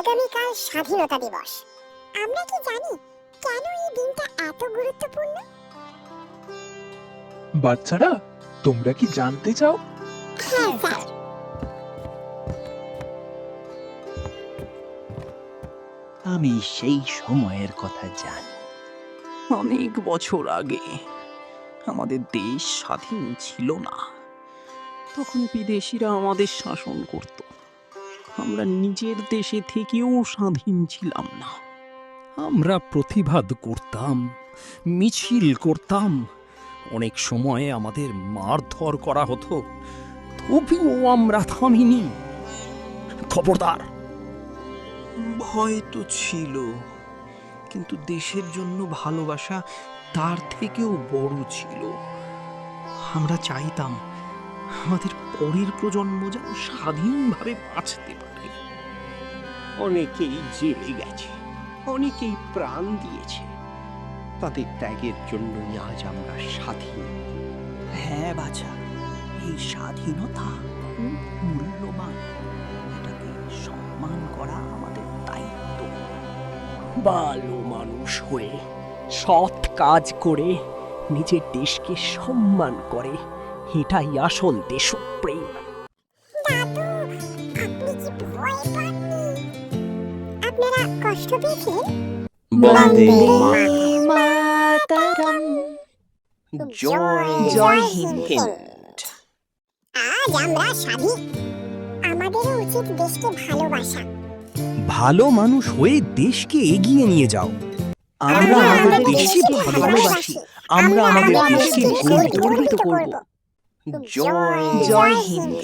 আগামীকাল স্বাধীনতা দিবস। আমরা কি জানি কেন এই দিনটা এত গুরুত্বপূর্ণ? বাচ্চারা, তোমরা কি জানতে চাও? হ্যাঁ স্যার। আমি সেই সময়ের কথা জানি। অনেক বছর আগে আমাদের দেশ স্বাধীন ছিল না। তখন বিদেশিরা আমাদের শাসন করত। আমরা নিজের দেশে থেকেও স্বাধীন ছিলাম না। আমরা প্রতিবাদ করতাম, মিছিল করতাম, অনেক সময় আমাদের মারধর করা হতো, তবুও আমরা থামিনি। খবরদার! ভয় তো ছিল, কিন্তু দেশের জন্য ভালোবাসা তার থেকেও বড় ছিল। আমরা চাইতাম আমাদের পরের প্রজন্ম যেন স্বাধীনভাবে বাঁচতে পারে। অনেকেই জেলে গেছে, অনেকেই প্রাণ দিয়েছে। তাদের ত্যাগের জন্যই আজ আমরা স্বাধীন। হ্যাঁ বাছা, এই স্বাধীনতা খুব মূল্যবান। এটাকে সম্মান করা আমাদের দায়িত্ব। ভালো মানুষ হয়ে সৎ কাজ করে নিজের দেশকে সম্মান করে, এটাই আসল দেশপ্রেম। দাদু, আপনি কি ভয় পাননি? আপনারা কষ্ট পেয়েছিলেন? বন্দে মাতরম। জয় জয় হিন্দ। আজ আমরা স্বাধীন। আমাদেরও উচিত দেশকে ভালোবাসা। ভালো মানুষ হয়ে দেশকে এগিয়ে নিয়ে যাও। আমরা আমাদের দেশকে ভালোবাসি। আমরা আমাদের দেশকে গর্বিত করব। জয় জয় হিন্দ।